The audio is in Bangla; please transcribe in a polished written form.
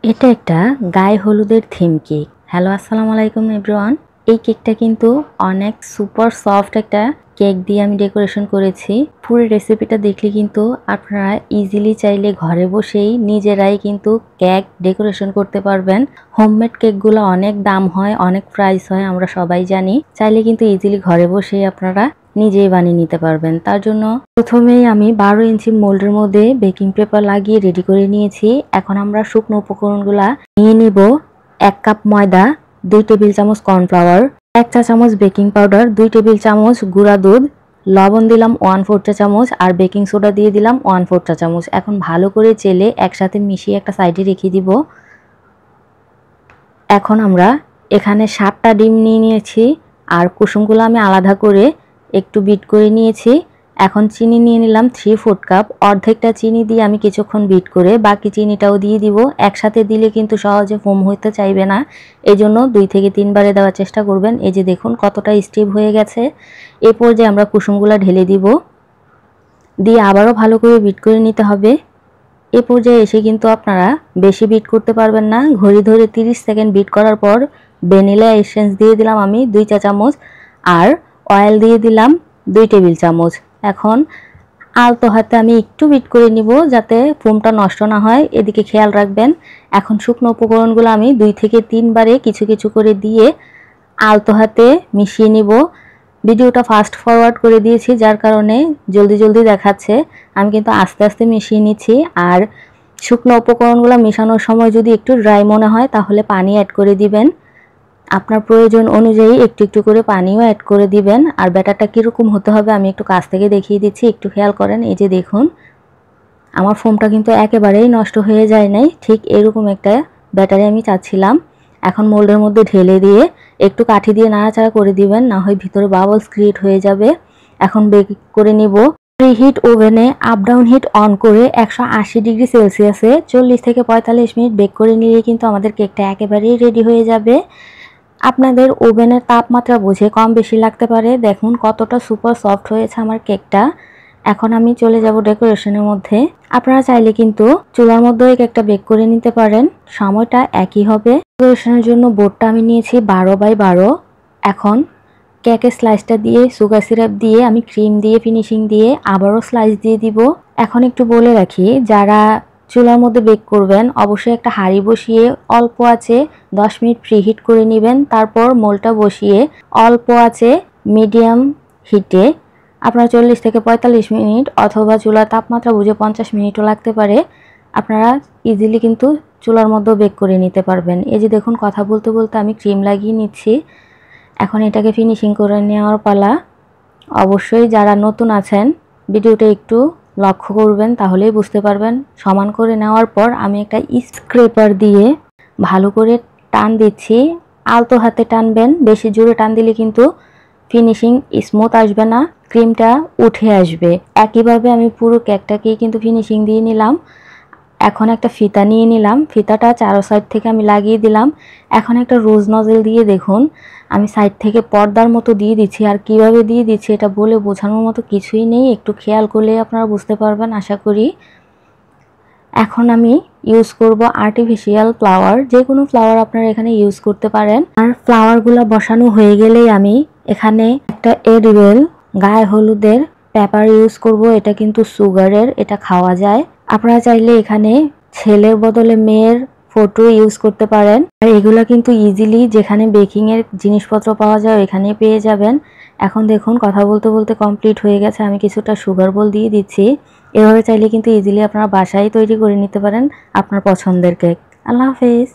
এটা একটা গায়ে হলুদের থিম কেক। হ্যালো আসসালামু আলাইকুম এভরিওয়ান। এই কেকটা কিন্তু অনেক সুপার সফট একটা কেক দিয়ে আমি ডেকোরেশন করেছি। পুরো রেসিপিটা দেখলে কিন্তু আপনারা ইজিলি চাইলে ঘরে বসেই নিজেরাই কিন্তু কেক ডেকোরেশন করতে পারবেন। হোমমেড কেকগুলো অনেক দাম হয়, অনেক প্রাইস হয়, আমরা সবাই জানি। চাইলে কিন্তু ইজিলি ঘরে বসেই আপনারা নিজেই বানিয়ে নিতে পারবেন। তার জন্য প্রথমেই আমি 12 ইঞ্চি মোল্ডের মধ্যে বেকিং পেপার লাগিয়ে রেডি করে নিয়েছি। এখন আমরা শুকনো উপকরণগুলা নিয়ে নিব। 1 কাপ ময়দা, 2 টেবিল চামচ কর্নফ্লাওয়ার, 1 চা চামচ বেকিং পাউডার, 2 টেবিল চামচ গুঁড়া দুধ, লবণ দিলাম 1/4 চা চামচ আর বেকিং সোডা দিয়ে দিলাম 1/4 চা চামচ। এখন ভালো করে চেলে একসাথে মিশিয়ে একটা সাইডে রেখে দিব। এখন আমরা এখানে 7টা ডিম নিয়ে নিয়েছি আর কুসুমগুলো আমি আলাদা করে একটু বিট করে নিয়েছি। এখন চিনি নিয়ে নিলাম 3/4 কাপ। অর্ধেকটা চিনি দিয়ে আমি কিছুক্ষণ বিট করে বাকি চিনিটাও দিয়ে দিব। একসাথে দিলে কিন্তু সহজে ফোম হতে চাইবে না, এজন্য 2 থেকে 3 বারে দেওয়ার চেষ্টা করবেন। এই যে দেখুন কতটা স্টিফ হয়ে গেছে। এই পর্যায়ে আমরা কুসুমগুলো ঢেলে দিব, দিয়ে আবারও ভালো করে বিট করে নিতে হবে। এ পর্যায়ে এসে কিন্তু আপনারা বেশি বিট করতে পারবেন না। ঘড়ি ধরে 30 সেকেন্ড বিট করার পর ভ্যানিলা এসেন্স দিয়ে দিলাম আমি 2 চা চামচ আর অয়েল দিয়ে দিলাম 2 টেবিল চামচ। এখন আলতো হাতে আমি একটু বিট করে নিব যাতে ফোমটা নষ্ট না হয়, এদিকে খেয়াল রাখবেন। এখন শুকনো উপকরণগুলো আমি 2 থেকে 3 বারে কিছু কিছু করে দিয়ে আলতো হাতে মিশিয়ে নিব। ভিডিওটা ফাস্ট ফরওয়ার্ড করে দিয়েছি যার কারণে জলদি জলদি দেখাচ্ছে। আমি কিন্তু আস্তে আস্তে মিশিয়ে নিচ্ছি। আর শুকনো উপকরণগুলো মেশানোর সময় যদি একটু ড্রাই মনে হয় তাহলে পানি অ্যাড করে দিবেন। আপনার প্রয়োজন অনুযায়ী একটু একটু করে পানিও অ্যাড করে দিবেন। আর ব্যাটারটা কীরকম হতে হবে আমি একটু কাছ থেকে দেখিয়ে দিচ্ছি, একটু খেয়াল করেন। এই যে দেখুন আমার ফোমটা কিন্তু একেবারেই নষ্ট হয়ে যায় নাই, ঠিক এরকম একটা ব্যাটারে আমি চাচ্ছিলাম। এখন মোল্ডের মধ্যে ঢেলে দিয়ে একটু কাঠি দিয়ে নাড়াচাড়া করে দিবেন, না হয় ভিতরে বাবলস ক্রিয়েট হয়ে যাবে। এখন বেক করে নিব। প্রিহিট ওভেনে আপ ডাউন হিট অন করে 180 ডিগ্রি সেলসিয়াসে 40 থেকে 45 মিনিট বেক করে নিলে কিন্তু আমাদের কেকটা একেবারেই রেডি হয়ে যাবে। আপনাদের ওভেনের তাপমাত্রা বুঝে কম বেশি লাগতে পারে। দেখুন কতটা সুপার সফট হয়েছে আমার কেকটা। এখন আমি চলে যাব ডেকোরেশনের মধ্যে। আপনারা চাইলে কিন্তু চুলার মধ্যেও এই কেকটা বেক করে নিতে পারেন, সময়টা একই হবে। ডেকোরেশনের জন্য বোর্ডটা আমি নিয়েছি 12x12। এখন কেকের স্লাইসটা দিয়ে সুগার সিরাপ দিয়ে আমি ক্রিম দিয়ে ফিনিশিং দিয়ে আবারও স্লাইস দিয়ে দিব। এখন একটু বলে রাখি, যারা চুলার মধ্যে বেক করবেন অবশ্যই একটা হাঁড়ি বসিয়ে অল্প আঁচে 10 মিনিট প্রিহিট করে নেবেন। তারপর মোলটা বসিয়ে অল্প আঁচে মিডিয়াম হিটে আপনারা 40 থেকে 45 মিনিট অথবা চুলার তাপমাত্রা বুঝে 50 মিনিটও লাগতে পারে, আপনারা ইজিলি কিন্তু চুলার মধ্যেও বেক করে নিতে পারবেন। এই যে দেখুন কথা বলতে বলতে আমি ক্রিম লাগিয়ে নিচ্ছি। এখন এটাকে ফিনিশিং করে নেওয়ার পালা। অবশ্যই যারা নতুন আছেন ভিডিওটা একটু লক্ষ্য করবেন, তাহলেই বুঝতে পারবেন। সমান করে নেওয়ার পর আমি একটা স্ক্রেপার দিয়ে ভালো করে টান দিচ্ছি। আলতো হাতে টানবেন, বেশি জোরে টান দিলে কিন্তু ফিনিশিং স্মুথ আসবে না, ক্রিমটা উঠে আসবে। একইভাবে আমি পুরো কেকটাকেই কিন্তু ফিনিশিং দিয়ে নিলাম। এখন একটা ফিতা নিয়ে নিলাম, ফিতাটা চারো সাইড থেকে আমি লাগিয়ে দিলাম। এখন একটা রোজ নজেল দিয়ে দেখুন আমি সাইড থেকে পর্দার মতো দিয়ে দিচ্ছি। আর কিভাবে দিয়ে দিচ্ছি এটা বলে বোঝানোর মতো কিছুই নেই, একটু খেয়াল করলে আপনারা বুঝতে পারবেন আশা করি। এখন আমি ইউজ করব আর্টিফিশিয়াল ফ্লাওয়ার, যে কোনো ফ্লাওয়ার আপনারা এখানে ইউজ করতে পারেন। আর ফ্লাওয়ারগুলো বসানো হয়ে গেলেই আমি এখানে একটা এডিবল গায়ে হলুদের পেপার ইউজ করব। এটা কিন্তু সুগারের, এটা খাওয়া যায়। আপনারা চাইলে এখানে ছেলের বদলে মেয়ের ফটো ইউজ করতে পারেন। আর এগুলা কিন্তু ইজিলি যেখানে বেকিং এর জিনিসপত্র পাওয়া যায় ওইখানে পেয়ে যাবেন। এখন দেখুন কথা বলতে বলতে কমপ্লিট হয়ে গেছে। আমি কিছুটা সুগার বল দিয়ে দিচ্ছি। এভাবে চাইলে কিন্তু ইজিলি আপনারা বাসায় তৈরি করে নিতে পারেন আপনার পছন্দের কেক। আল্লাহ হাফেজ।